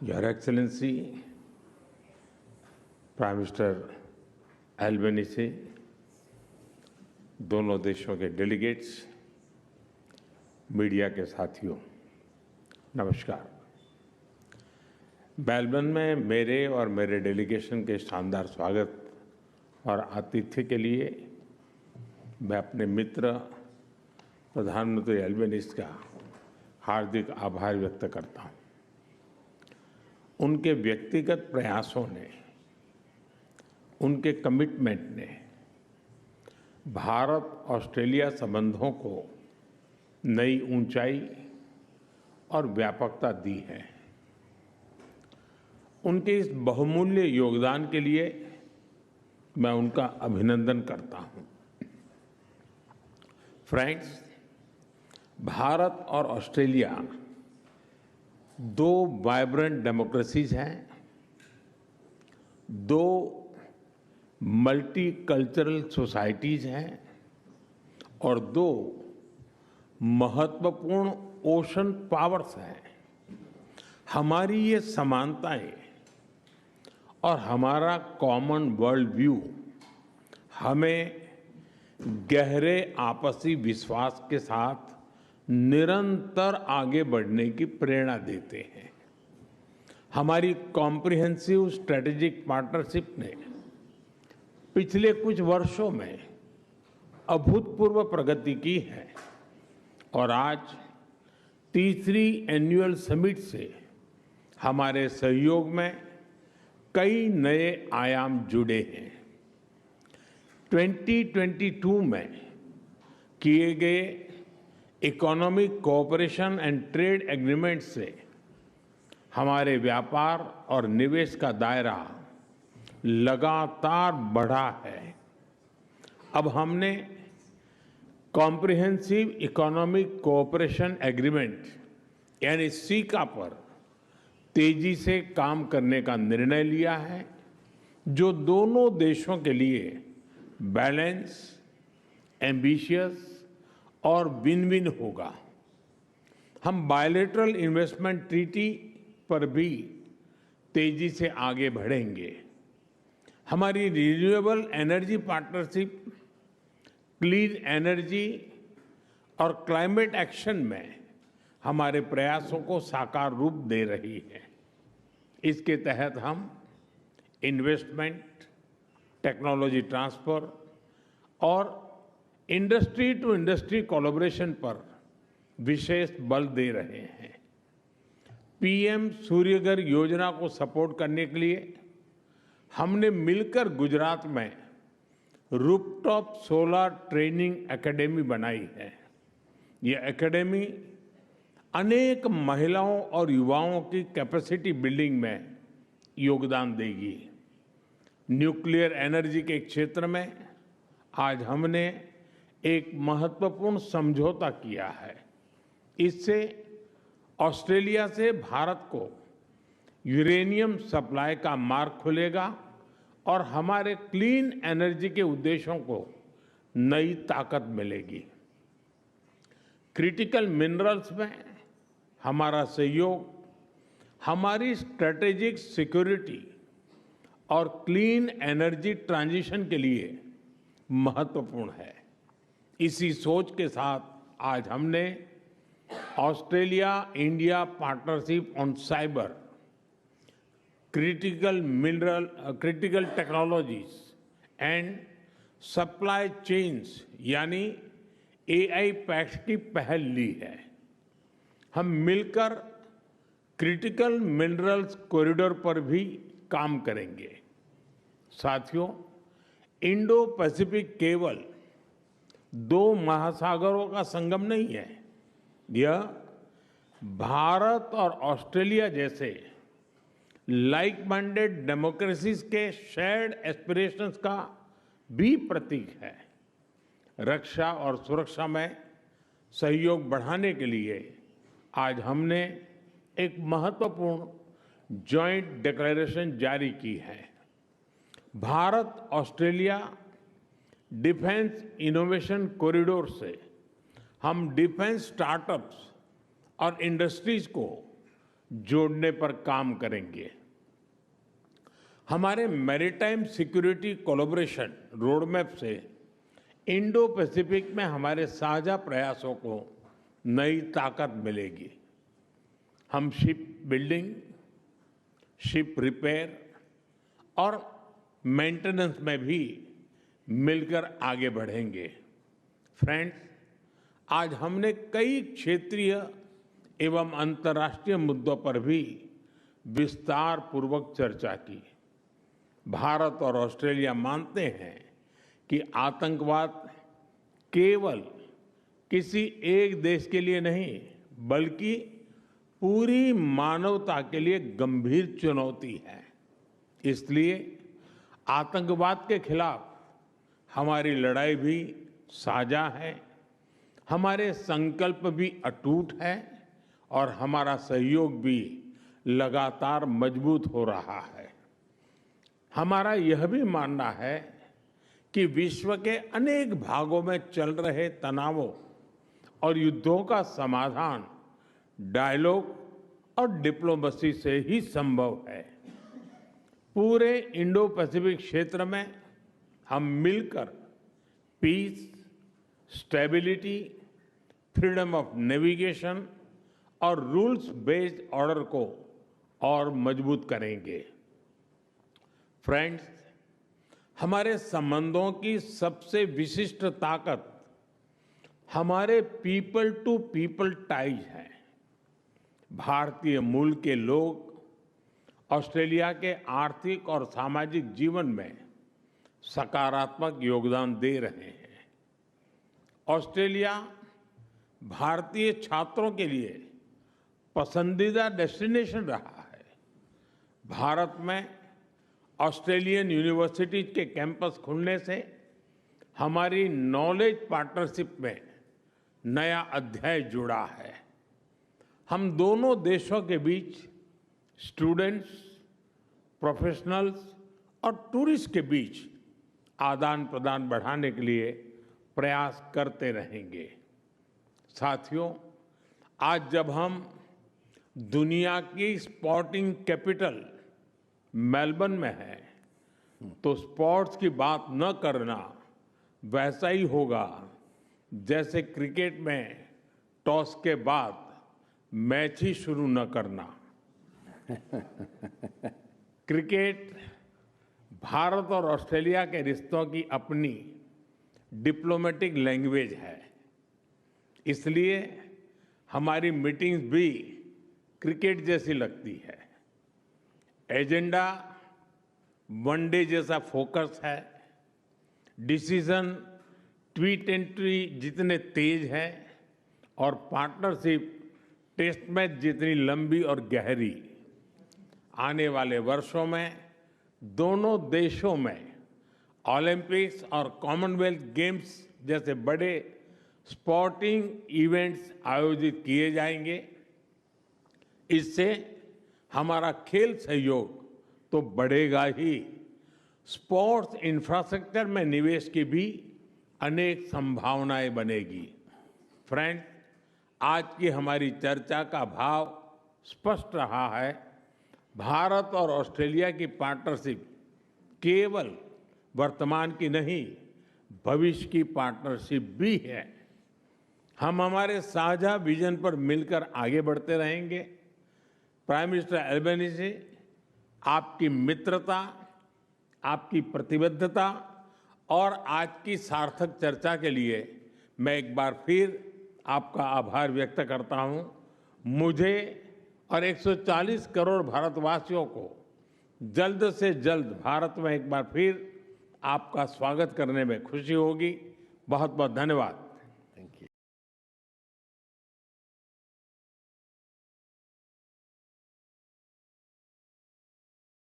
Your Excellency, prime minister एल्बेनीसी, दोनों देशों के डेलीगेट्स, मीडिया के साथियों, नमस्कार। मेलबर्न में मेरे और मेरे डेलीगेशन के शानदार स्वागत और आतिथ्य के लिए मैं अपने मित्र प्रधानमंत्री एल्बेनीसी का हार्दिक आभार व्यक्त करता हूं। उनके व्यक्तिगत प्रयासों ने, उनके कमिटमेंट ने भारत ऑस्ट्रेलिया संबंधों को नई ऊंचाई और व्यापकता दी है। उनके इस बहुमूल्य योगदान के लिए मैं उनका अभिनंदन करता हूं। फ्रेंड्स, भारत और ऑस्ट्रेलिया दो वाइब्रेंट डेमोक्रेसीज हैं, दो मल्टीकल्चरल सोसाइटीज हैं और दो महत्वपूर्ण ओशन पावर्स हैं। हमारी ये समानताएं और हमारा कॉमन वर्ल्ड व्यू हमें गहरे आपसी विश्वास के साथ निरंतर आगे बढ़ने की प्रेरणा देते हैं। हमारी कॉम्प्रिहेंसिव स्ट्रेटेजिक पार्टनरशिप ने पिछले कुछ वर्षों में अभूतपूर्व प्रगति की है और आज तीसरी एनुअल समिट से हमारे सहयोग में कई नए आयाम जुड़े हैं। 2022 में किए गए economic cooperation and trade agreement से हमारे व्यापार और निवेश का दायरा लगातार बढ़ा है। अब हमने कॉम्प्रिहेंसिव इकोनॉमिक कोऑपरेशन एग्रीमेंट यानी सीका पर तेजी से काम करने का निर्णय लिया है, जो दोनों देशों के लिए बैलेंस, एम्बिशियस और विन विन होगा। हम बायलैटरल इन्वेस्टमेंट ट्रीटी पर भी तेजी से आगे बढ़ेंगे। हमारी renewable energy partnership clean energy और क्लाइमेट एक्शन में हमारे प्रयासों को साकार रूप दे रही है। इसके तहत हम इन्वेस्टमेंट, टेक्नोलॉजी ट्रांसफर और इंडस्ट्री टू इंडस्ट्री कोलैबोरेशन पर विशेष बल दे रहे हैं। पीएम सूर्यघर योजना को सपोर्ट करने के लिए हमने मिलकर गुजरात में रूफटॉप सोलर ट्रेनिंग एकेडमी बनाई है। ये एकेडमी अनेक महिलाओं और युवाओं की कैपेसिटी बिल्डिंग में योगदान देगी। न्यूक्लियर एनर्जी के क्षेत्र में आज हमने एक महत्वपूर्ण समझौता किया है। इससे ऑस्ट्रेलिया से भारत को यूरेनियम सप्लाई का मार्ग खुलेगा और हमारे क्लीन एनर्जी के उद्देश्यों को नई ताकत मिलेगी। क्रिटिकल मिनरल्स में हमारा सहयोग हमारी स्ट्रेटेजिक सिक्योरिटी और क्लीन एनर्जी ट्रांजिशन के लिए महत्वपूर्ण है। इसी सोच के साथ आज हमने Australia India partnership on cyber, critical technologies and supply chains यानी एआई पैक्ट की पहल ली है। हम मिलकर क्रिटिकल मिनरल्स कॉरिडोर पर भी काम करेंगे। साथियों, इंडो पैसिफिक केवल दो महासागरों का संगम नहीं है, यह भारत और ऑस्ट्रेलिया जैसे लाइक माइंडेड डेमोक्रेसीज के शेयर्ड एस्पिरेशंस का भी प्रतीक है। रक्षा और सुरक्षा में सहयोग बढ़ाने के लिए आज हमने एक महत्वपूर्ण जॉइंट डिक्लेरेशन जारी की है। Bharat Australia defence innovation corridor से हम डिफेंस स्टार्टअप्स और इंडस्ट्रीज को जोड़ने पर काम करेंगे। हमारे मैरीटाइम सिक्योरिटी कोलैबोरेशन रोडमैप से इंडो पैसिफिक में हमारे साझा प्रयासों को नई ताकत मिलेगी। हम शिप बिल्डिंग, शिप रिपेयर और मेंटेनेंस में भी मिलकर आगे बढ़ेंगे। फ्रेंड्स, आज हमने कई क्षेत्रीय एवं अंतर्राष्ट्रीय मुद्दों पर भी विस्तार पूर्वक चर्चा की। भारत और ऑस्ट्रेलिया मानते हैं कि आतंकवाद केवल किसी एक देश के लिए नहीं, बल्कि पूरी मानवता के लिए गंभीर चुनौती है। इसलिए आतंकवाद के खिलाफ हमारी लड़ाई भी साझा है, हमारे संकल्प भी अटूट है और हमारा सहयोग भी लगातार मजबूत हो रहा है। हमारा यह भी मानना है कि विश्व के अनेक भागों में चल रहे तनावों और युद्धों का समाधान डायलॉग और डिप्लोमेसी से ही संभव है। पूरे इंडो पैसिफिक क्षेत्र में हम मिलकर peace, stability, freedom of navigation और रूल्स बेस्ड ऑर्डर को और मजबूत करेंगे। फ्रेंड्स, हमारे संबंधों की सबसे विशिष्ट ताकत हमारे पीपल टू पीपल टाइज है। भारतीय मूल के लोग ऑस्ट्रेलिया के आर्थिक और सामाजिक जीवन में सकारात्मक योगदान दे रहे हैं। ऑस्ट्रेलिया भारतीय छात्रों के लिए पसंदीदा डेस्टिनेशन रहा है। भारत में ऑस्ट्रेलियन यूनिवर्सिटीज के कैंपस खुलने से हमारी नॉलेज पार्टनरशिप में नया अध्याय जुड़ा है। हम दोनों देशों के बीच स्टूडेंट्स, प्रोफेशनल्स और टूरिस्ट के बीच आदान प्रदान बढ़ाने के लिए प्रयास करते रहेंगे। साथियों, आज जब हम दुनिया की स्पोर्टिंग कैपिटल मेलबर्न में है, तो स्पोर्ट्स की बात न करना वैसा ही होगा जैसे क्रिकेट में टॉस के बाद मैच ही शुरू न करना। क्रिकेट भारत और ऑस्ट्रेलिया के रिश्तों की अपनी डिप्लोमेटिक लैंग्वेज है। इसलिए हमारी मीटिंग्स भी क्रिकेट जैसी लगती है। एजेंडा वनडे जैसा फोकस है। डिसीजन T20 जितने तेज है और पार्टनरशिप टेस्ट मैच जितनी लंबी और गहरी। आने वाले वर्षों में दोनों देशों में ओलंपिक्स और कॉमनवेल्थ गेम्स जैसे बड़े स्पोर्टिंग इवेंट्स आयोजित किए जाएंगे। इससे हमारा खेल सहयोग तो बढ़ेगा ही, स्पोर्ट्स इंफ्रास्ट्रक्चर में निवेश की भी अनेक संभावनाएं बनेगी। फ्रेंड्स, आज की हमारी चर्चा का भाव स्पष्ट रहा है। भारत और ऑस्ट्रेलिया की पार्टनरशिप केवल वर्तमान की नहीं, भविष्य की पार्टनरशिप भी है। हम हमारे साझा विजन पर मिलकर आगे बढ़ते रहेंगे। प्राइम मिनिस्टर एल्बेनीज़ी, आपकी मित्रता, आपकी प्रतिबद्धता और आज की सार्थक चर्चा के लिए मैं एक बार फिर आपका आभार व्यक्त करता हूं। मुझे और 140 करोड़ भारतवासियों को जल्द से जल्द भारत में एक बार फिर आपका स्वागत करने में खुशी होगी। बहुत बहुत धन्यवाद।